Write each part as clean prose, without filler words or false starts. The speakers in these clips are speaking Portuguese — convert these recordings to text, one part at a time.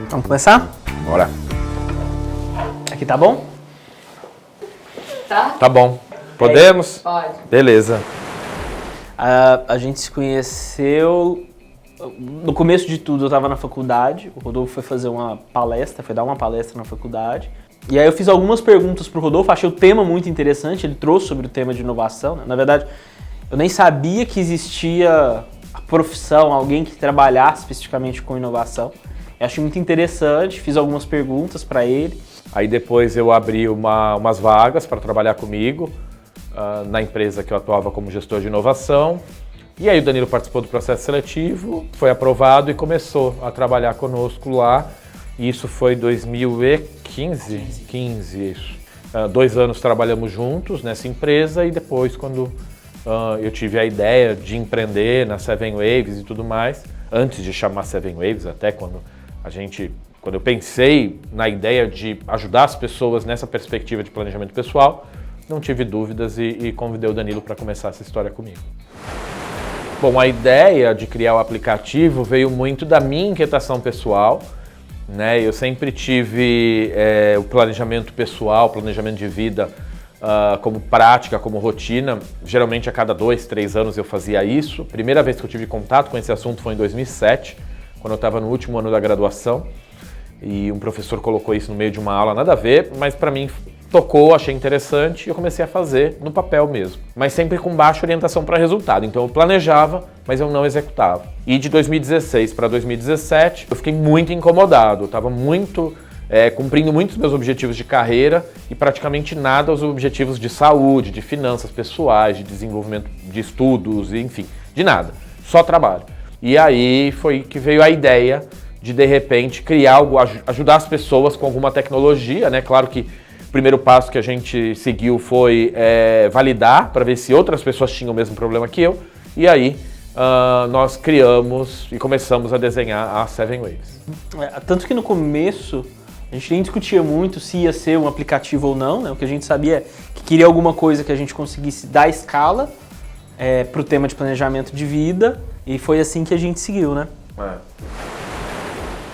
Vamos começar? Bora. Aqui tá bom? Tá? Tá bom. Podemos? Pode. Beleza. A gente se conheceu... No começo de tudo eu estava na faculdade, o Rodolfo foi fazer uma palestra, foi dar uma palestra na faculdade. E aí eu fiz algumas perguntas pro Rodolfo, achei o tema muito interessante, ele trouxe sobre o tema de inovação, né? Na verdade, eu nem sabia que existia a profissão, alguém que trabalhasse especificamente com inovação. Eu achei muito interessante, fiz algumas perguntas para ele. Aí depois eu abri umas vagas para trabalhar comigo na empresa que eu atuava como gestor de inovação. E aí o Danilo participou do processo seletivo, foi aprovado e começou a trabalhar conosco lá. E isso foi 2015? 15, isso. 2 anos trabalhamos juntos nessa empresa e depois quando eu tive a ideia de empreender na Seven Waves e tudo mais, antes de chamar Seven Waves, até quando eu pensei na ideia de ajudar as pessoas nessa perspectiva de planejamento pessoal, não tive dúvidas e convidei o Danilo para começar essa história comigo. Bom, a ideia de criar o aplicativo veio muito da minha inquietação pessoal, né? Eu sempre tive o planejamento pessoal, planejamento de vida como prática, como rotina. Geralmente a cada 2, 3 anos eu fazia isso. A primeira vez que eu tive contato com esse assunto foi em 2007, quando eu estava no último ano da graduação. E um professor colocou isso no meio de uma aula, nada a ver, mas para mim tocou, achei interessante e eu comecei a fazer no papel mesmo. Mas sempre com baixa orientação para resultado. Então eu planejava, mas eu não executava. E de 2016 para 2017 eu fiquei muito incomodado. Eu estava cumprindo muitos meus objetivos de carreira e praticamente nada aos objetivos de saúde, de finanças pessoais, de desenvolvimento de estudos, enfim, de nada. Só trabalho. E aí foi que veio a ideia de repente, criar algo, ajudar as pessoas com alguma tecnologia, né? Claro que o primeiro passo que a gente seguiu foi validar para ver se outras pessoas tinham o mesmo problema que eu. E aí nós criamos e começamos a desenhar a Seven Waves. Tanto que no começo a gente nem discutia muito se ia ser um aplicativo ou não, né? O que a gente sabia é que queria alguma coisa que a gente conseguisse dar escala para o tema de planejamento de vida e foi assim que a gente seguiu, né?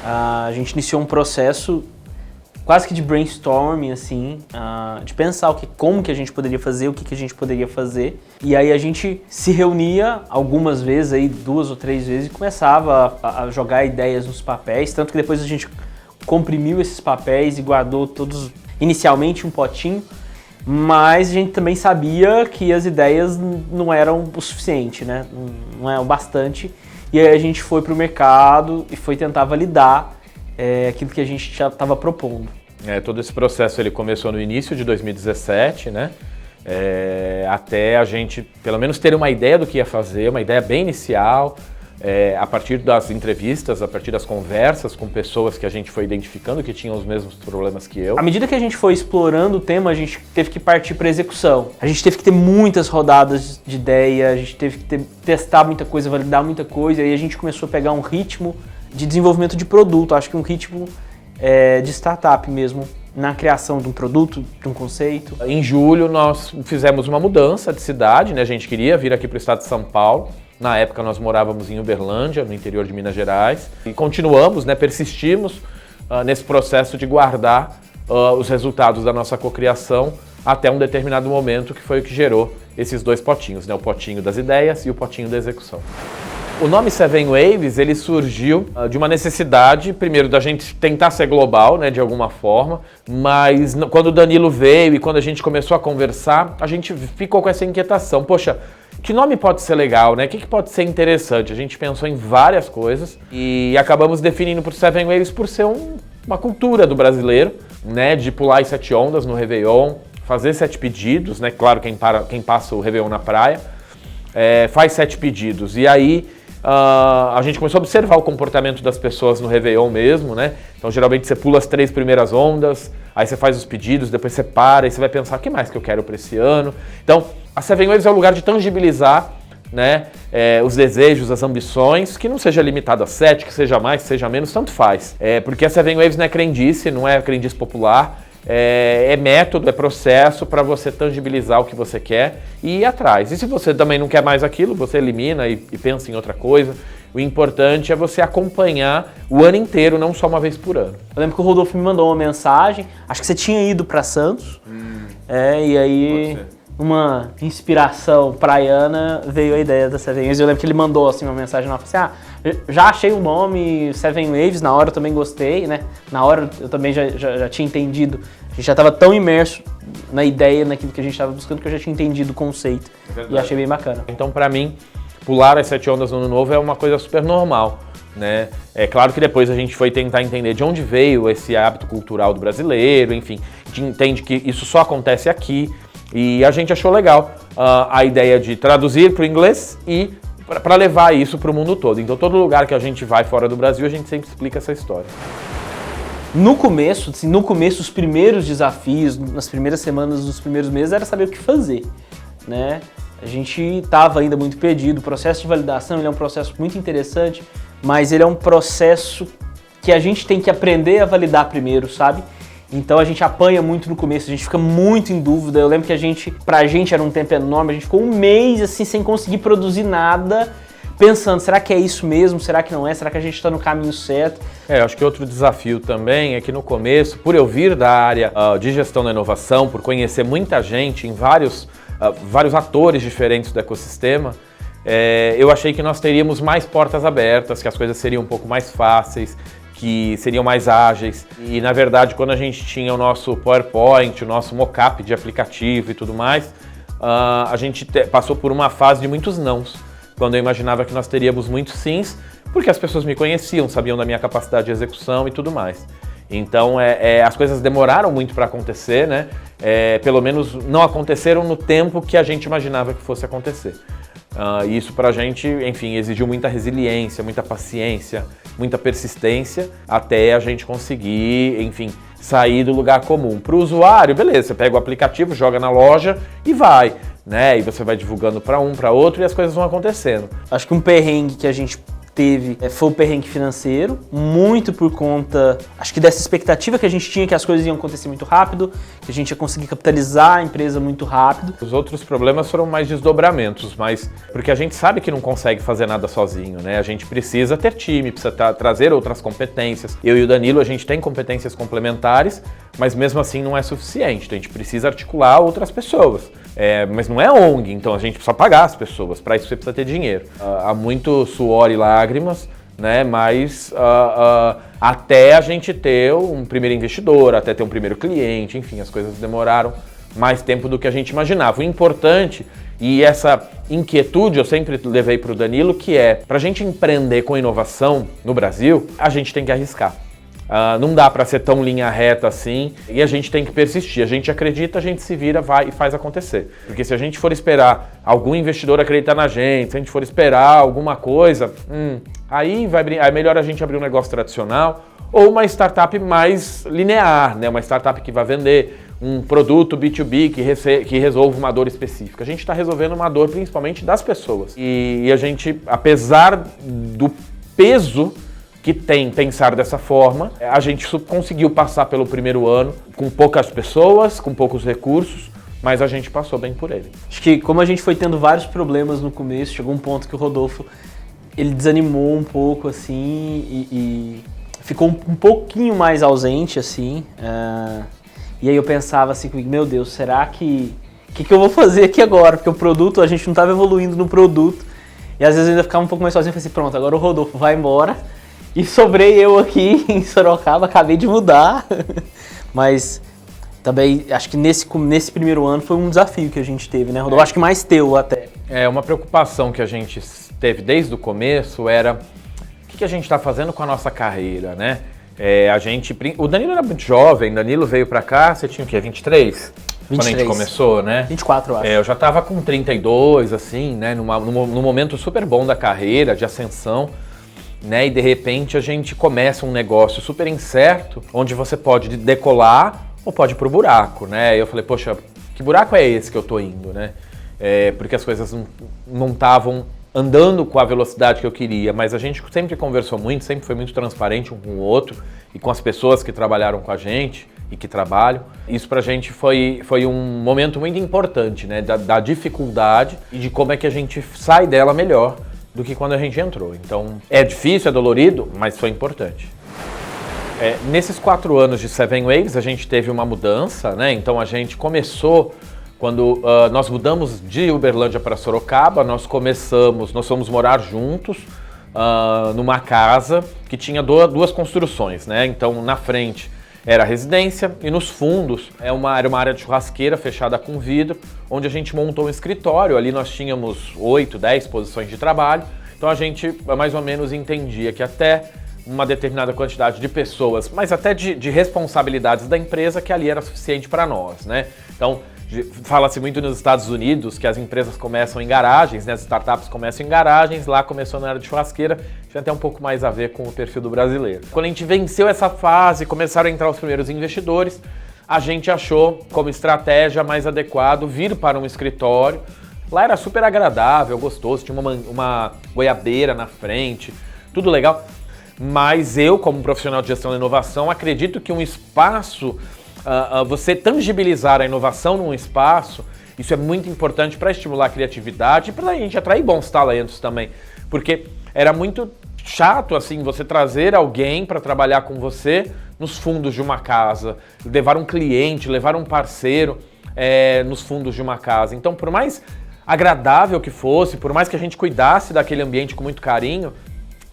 A gente iniciou um processo quase que de brainstorming, assim, de pensar como que a gente poderia fazer, o que a gente poderia fazer. E aí a gente se reunia algumas vezes, aí 2 ou 3 vezes, e começava a jogar ideias nos papéis, tanto que depois a gente comprimiu esses papéis e guardou todos, inicialmente, um potinho, mas a gente também sabia que as ideias não eram o suficiente, né? Não é o bastante. E aí a gente foi para o mercado e foi tentar validar aquilo que a gente já estava propondo. Todo esse processo ele começou no início de 2017, né? Até a gente, pelo menos, ter uma ideia do que ia fazer, uma ideia bem inicial, a partir das entrevistas, a partir das conversas com pessoas que a gente foi identificando que tinham os mesmos problemas que eu. À medida que a gente foi explorando o tema, a gente teve que partir para a execução. A gente teve que ter muitas rodadas de ideia, a gente teve que testar muita coisa, validar muita coisa, e a gente começou a pegar um ritmo de desenvolvimento de produto, acho que um ritmo de startup mesmo, na criação de um produto, de um conceito. Em julho nós fizemos uma mudança de cidade, né? A gente queria vir aqui para o estado de São Paulo. Na época nós morávamos em Uberlândia, no interior de Minas Gerais, e continuamos, né, persistimos nesse processo de guardar os resultados da nossa cocriação até um determinado momento, que foi o que gerou esses 2 potinhos, né, o potinho das ideias e o potinho da execução. O nome Seven Waves, ele surgiu de uma necessidade, primeiro, da gente tentar ser global, né, de alguma forma, mas quando o Danilo veio e quando a gente começou a conversar, a gente ficou com essa inquietação. Poxa, que nome pode ser legal, né? O que pode ser interessante? A gente pensou em várias coisas e acabamos definindo por Seven Waves por ser uma cultura do brasileiro, né? De pular as 7 ondas no Réveillon, fazer 7 pedidos, né? Claro, quem passa o Réveillon na praia, faz 7 pedidos. E aí a gente começou a observar o comportamento das pessoas no Réveillon mesmo, né? Então, geralmente você pula as 3 primeiras ondas, aí você faz os pedidos, depois você para e você vai pensar, o que mais que eu quero para esse ano? Então, a Seven Waves é o lugar de tangibilizar, né, os desejos, as ambições, que não seja limitado a 7, que seja mais, que seja menos, tanto faz. Porque a Seven Waves não é crendice popular, é método, é processo para você tangibilizar o que você quer e ir atrás. E se você também não quer mais aquilo, você elimina e pensa em outra coisa. O importante é você acompanhar o ano inteiro, não só uma vez por ano. Eu lembro que o Rodolfo me mandou uma mensagem, acho que você tinha ido para Santos, e aí uma inspiração praiana veio a ideia da Seven Waves. Eu lembro que ele mandou assim, uma mensagem lá, falou assim, já achei o nome Seven Waves, na hora eu também gostei, né? Na hora eu também já tinha entendido, a gente já estava tão imerso na ideia, naquilo que a gente estava buscando, que eu já tinha entendido o conceito e achei bem bacana. Então, para mim, pular as 7 ondas no Ano Novo é uma coisa super normal, né? É claro que depois a gente foi tentar entender de onde veio esse hábito cultural do brasileiro, enfim, a gente entende que isso só acontece aqui e a gente achou legal a ideia de traduzir para o inglês e para levar isso para o mundo todo. Então, todo lugar que a gente vai fora do Brasil, a gente sempre explica essa história. No começo, os primeiros desafios, nas primeiras semanas, nos primeiros meses, era saber o que fazer, né? A gente estava ainda muito perdido. O processo de validação ele é um processo muito interessante, mas ele é um processo que a gente tem que aprender a validar primeiro, sabe? Então a gente apanha muito no começo, a gente fica muito em dúvida. Eu lembro que pra gente era um tempo enorme, a gente ficou um mês assim sem conseguir produzir nada, pensando, será que é isso mesmo? Será que não é? Será que a gente está no caminho certo? Acho que outro desafio também é que no começo, por eu vir da área de gestão da inovação, por conhecer muita gente em vários atores diferentes do ecossistema, eu achei que nós teríamos mais portas abertas, que as coisas seriam um pouco mais fáceis, que seriam mais ágeis. E, na verdade, quando a gente tinha o nosso PowerPoint, o nosso mockup de aplicativo e tudo mais, a gente passou por uma fase de muitos nãos, quando eu imaginava que nós teríamos muitos sims, porque as pessoas me conheciam, sabiam da minha capacidade de execução e tudo mais. Então, as coisas demoraram muito para acontecer, né? Pelo menos não aconteceram no tempo que a gente imaginava que fosse acontecer. E isso para a gente, enfim, exigiu muita resiliência, muita paciência, muita persistência, até a gente conseguir, enfim, sair do lugar comum. Para o usuário, beleza, você pega o aplicativo, joga na loja e vai, né? E você vai divulgando para um, para outro e as coisas vão acontecendo. Acho que um perrengue que a gente teve foi o perrengue financeiro, muito por conta, acho que dessa expectativa que a gente tinha que as coisas iam acontecer muito rápido, que a gente ia conseguir capitalizar a empresa muito rápido. Os outros problemas foram mais desdobramentos, mas porque a gente sabe que não consegue fazer nada sozinho, né? A gente precisa ter time, precisa trazer outras competências. Eu e o Danilo, a gente tem competências complementares, mas mesmo assim não é suficiente, então a gente precisa articular outras pessoas. Mas não é ONG, então a gente precisa pagar as pessoas, para isso você precisa ter dinheiro. Há muito suor e lágrimas, né? Mas até a gente ter um primeiro investidor, até ter um primeiro cliente, enfim, as coisas demoraram mais tempo do que a gente imaginava. O importante, e essa inquietude eu sempre levei para o Danilo, que para a gente empreender com inovação no Brasil, a gente tem que arriscar. Não dá para ser tão linha reta assim e a gente tem que persistir. A gente acredita, a gente se vira, vai e faz acontecer. Porque se a gente for esperar algum investidor acreditar na gente, se a gente for esperar alguma coisa, aí é melhor a gente abrir um negócio tradicional ou uma startup mais linear, né? Uma startup que vai vender um produto B2B que resolve uma dor específica. A gente está resolvendo uma dor principalmente das pessoas. E a gente, apesar do peso que tem pensar dessa forma, a gente conseguiu passar pelo primeiro ano com poucas pessoas, com poucos recursos, mas a gente passou bem por ele. Acho que como a gente foi tendo vários problemas no começo, chegou um ponto que o Rodolfo ele desanimou um pouco assim e ficou um pouquinho mais ausente assim. E aí eu pensava assim, meu Deus, será que eu vou fazer aqui agora? Porque o produto, a gente não estava evoluindo no produto e às vezes eu ainda ficava um pouco mais sozinho. Eu falei assim, pronto, agora o Rodolfo vai embora. E sobrei eu aqui em Sorocaba, acabei de mudar, mas também acho que nesse primeiro ano foi um desafio que a gente teve, né, Rodolfo? Acho que mais teu até. Uma preocupação que a gente teve desde o começo era o que a gente está fazendo com a nossa carreira, né? O Danilo era muito jovem, Danilo veio para cá, você tinha o quê, 23? 23. Quando a gente começou, né? 24, eu acho. Eu já estava com 32, assim, né, num momento super bom da carreira, de ascensão. Né, e de repente a gente começa um negócio super incerto, onde você pode decolar ou pode ir pro buraco, né? E eu falei, poxa, que buraco é esse que eu tô indo, né? Porque as coisas não estavam andando com a velocidade que eu queria, mas a gente sempre conversou muito, sempre foi muito transparente um com o outro e com as pessoas que trabalharam com a gente e que trabalham. Isso pra gente foi um momento muito importante, né? Da dificuldade e de como é que a gente sai dela melhor do que quando a gente entrou. Então, é difícil, é dolorido, mas foi importante. Nesses 4 anos de Seven Waves, a gente teve uma mudança, né? Então, a gente começou, quando nós mudamos de Uberlândia para Sorocaba, nós fomos morar juntos numa casa que tinha 2 construções, né? Então, na frente era a residência e nos fundos era uma área de churrasqueira fechada com vidro, onde a gente montou um escritório. Ali nós tínhamos 8, 10 posições de trabalho. Então a gente mais ou menos entendia que até uma determinada quantidade de pessoas, mas até de responsabilidades da empresa, que ali era suficiente para nós, né? Então, fala-se muito nos Estados Unidos que as empresas começam em garagens, né? As startups começam em garagens, lá começou na área de churrasqueira, tinha até um pouco mais a ver com o perfil do brasileiro. Quando a gente venceu essa fase, começaram a entrar os primeiros investidores, a gente achou como estratégia mais adequado vir para um escritório. Lá era super agradável, gostoso, tinha uma goiabeira na frente, tudo legal. Mas eu, como profissional de gestão da inovação, acredito que um espaço, você tangibilizar a inovação num espaço, isso é muito importante para estimular a criatividade e para a gente atrair bons talentos também. Porque era muito chato, assim, você trazer alguém para trabalhar com você nos fundos de uma casa, levar um cliente, levar um parceiro nos fundos de uma casa. Então, por mais agradável que fosse, por mais que a gente cuidasse daquele ambiente com muito carinho,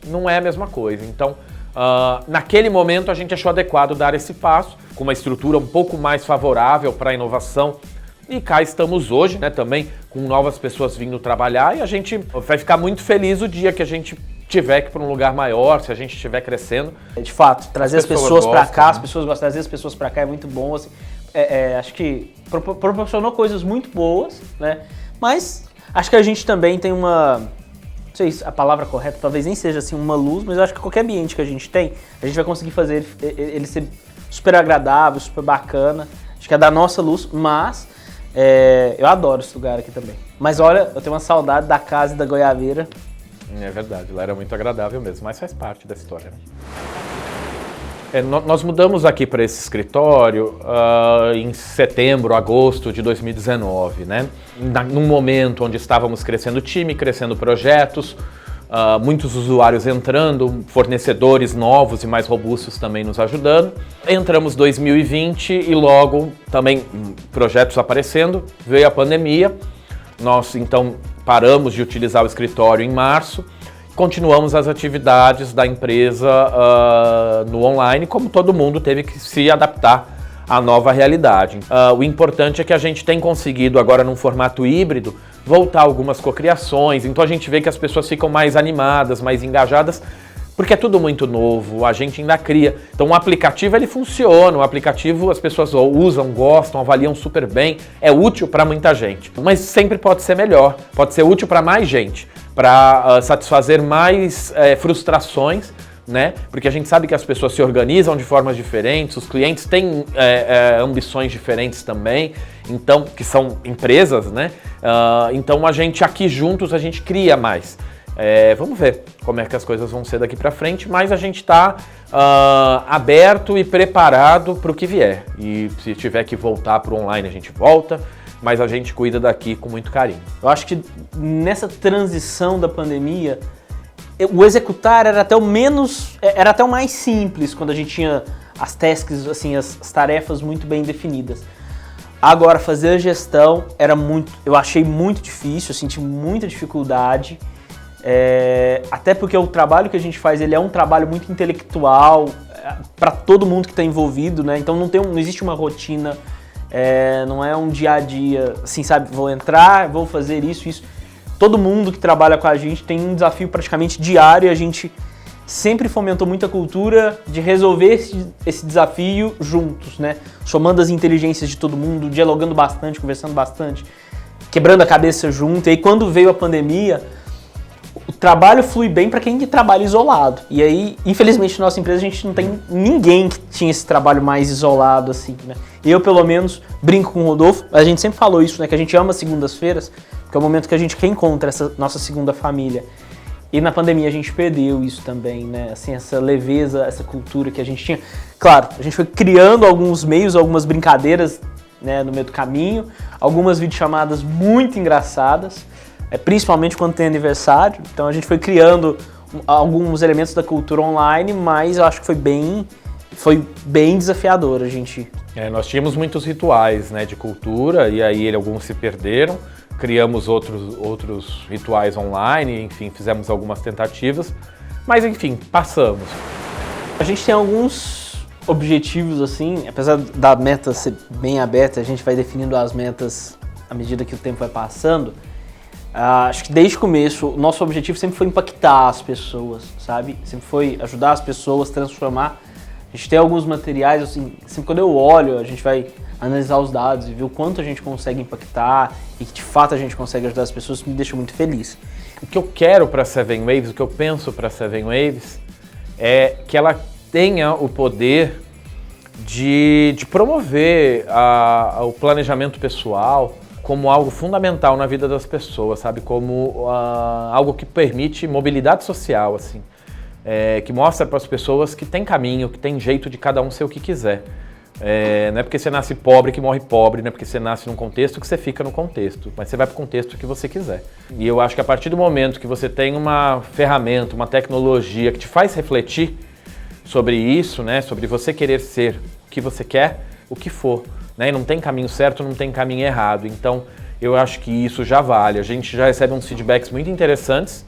não é a mesma coisa. Então, naquele momento a gente achou adequado dar esse passo, com uma estrutura um pouco mais favorável para a inovação. E cá estamos hoje, né, também com novas pessoas vindo trabalhar, e a gente vai ficar muito feliz o dia que a gente tiver que ir para um lugar maior, se a gente estiver crescendo. De fato, trazer as pessoas para cá, né? as pessoas gostam, trazer as pessoas para cá é muito bom. Assim, acho que proporcionou coisas muito boas, né? Mas acho que a gente também tem uma... Não sei se a palavra correta talvez nem seja assim uma luz, mas eu acho que qualquer ambiente que a gente tem, a gente vai conseguir fazer ele ser super agradável, super bacana. Acho que é da nossa luz, mas eu adoro esse lugar aqui também. Mas olha, eu tenho uma saudade da casa e da goiabeira. É verdade, lá era muito agradável mesmo, mas faz parte da história. Nós mudamos aqui para esse escritório em setembro, agosto de 2019, né? Num momento onde estávamos crescendo o time, crescendo projetos, muitos usuários entrando, fornecedores novos e mais robustos também nos ajudando. Entramos em 2020 e logo também projetos aparecendo, veio a pandemia. Nós então paramos de utilizar o escritório em março. Continuamos as atividades da empresa no online, como todo mundo teve que se adaptar à nova realidade. O importante é que a gente tem conseguido agora num formato híbrido voltar algumas cocriações, então a gente vê que as pessoas ficam mais animadas, mais engajadas, porque é tudo muito novo, a gente ainda cria. Então o aplicativo ele funciona, o aplicativo as pessoas usam, gostam, avaliam super bem, é útil para muita gente, mas sempre pode ser melhor, pode ser útil para mais gente, para satisfazer mais frustrações, né? Porque a gente sabe que as pessoas se organizam de formas diferentes, os clientes têm ambições diferentes também, então que são empresas, né? Então a gente aqui juntos a gente cria mais. Vamos ver como é que as coisas vão ser daqui para frente, mas a gente está aberto e preparado para o que vier. E se tiver que voltar para o online a gente volta, mas a gente cuida daqui com muito carinho. Eu acho que nessa transição da pandemia, o executar era até o mais simples, quando a gente tinha as tasks, assim, as tarefas muito bem definidas. Agora, fazer a gestão eu achei muito difícil, eu senti muita dificuldade, até porque o trabalho que a gente faz, ele é um trabalho muito intelectual para todo mundo que está envolvido, né? Então não existe uma rotina, não é um dia a dia, assim, sabe, vou entrar, vou fazer isso. Todo mundo que trabalha com a gente tem um desafio praticamente diário e a gente sempre fomentou muita cultura de resolver esse desafio juntos, né? Somando as inteligências de todo mundo, dialogando bastante, conversando bastante, quebrando a cabeça junto. E aí quando veio a pandemia, o trabalho flui bem para quem trabalha isolado. E aí, infelizmente, na nossa empresa a gente não tem ninguém que tinha esse trabalho mais isolado assim, né? Eu, pelo menos, brinco com o Rodolfo, a gente sempre falou isso, né? Que a gente ama segundas-feiras, que é o momento que a gente reencontra essa nossa segunda família. E na pandemia a gente perdeu isso também, né? Assim, essa leveza, essa cultura que a gente tinha. Claro, a gente foi criando alguns meios, algumas brincadeiras, né, no meio do caminho, algumas videochamadas muito engraçadas, principalmente quando tem aniversário. Então a gente foi criando alguns elementos da cultura online, mas eu acho que foi bem desafiador a gente. Nós tínhamos muitos rituais, né, de cultura, e aí alguns se perderam. Criamos outros rituais online, enfim, fizemos algumas tentativas, mas enfim, passamos. A gente tem alguns objetivos, assim, apesar da meta ser bem aberta, a gente vai definindo as metas à medida que o tempo vai passando. Acho que desde o começo, o nosso objetivo sempre foi impactar as pessoas, sabe? Sempre foi ajudar as pessoas, transformar. A gente tem alguns materiais, assim, sempre quando eu olho, a gente vai analisar os dados e ver o quanto a gente consegue impactar e que de fato a gente consegue ajudar as pessoas, me deixa muito feliz. O que eu quero para a Seven Waves, o que eu penso para a Seven Waves é que ela tenha o poder de promover o planejamento pessoal como algo fundamental na vida das pessoas, sabe? Como algo que permite mobilidade social, assim. Que mostra para as pessoas que tem caminho, que tem jeito de cada um ser o que quiser. Não é porque você nasce pobre que morre pobre, não é porque você nasce num contexto que você fica no contexto, mas você vai para o contexto que você quiser. E eu acho que a partir do momento que você tem uma ferramenta, uma tecnologia que te faz refletir sobre isso, né, sobre você querer ser o que você quer, o que for, né, e não tem caminho certo, não tem caminho errado. Então eu acho que isso já vale. A gente já recebe uns feedbacks muito interessantes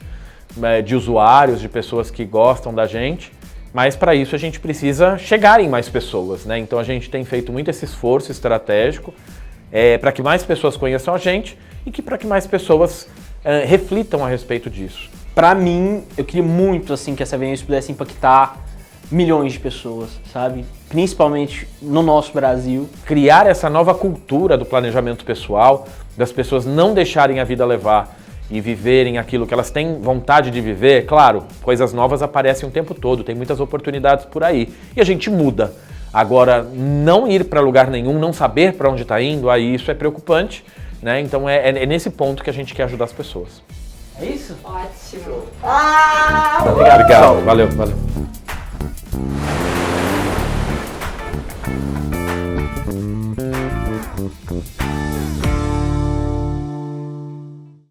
de usuários, de pessoas que gostam da gente, mas para isso a gente precisa chegar em mais pessoas, né? Então a gente tem feito muito esse esforço estratégico para que mais pessoas conheçam a gente e para que mais pessoas reflitam a respeito disso. Para mim, eu queria muito assim que essa Seven pudesse impactar milhões de pessoas, sabe? Principalmente no nosso Brasil. Criar essa nova cultura do planejamento pessoal, das pessoas não deixarem a vida levar e viverem aquilo que elas têm vontade de viver. Claro, coisas novas aparecem o tempo todo, tem muitas oportunidades por aí. E a gente muda. Agora, não ir para lugar nenhum, não saber para onde está indo, aí isso é preocupante, né? Então é nesse ponto que a gente quer ajudar as pessoas. É isso? Ótimo. Obrigado, valeu.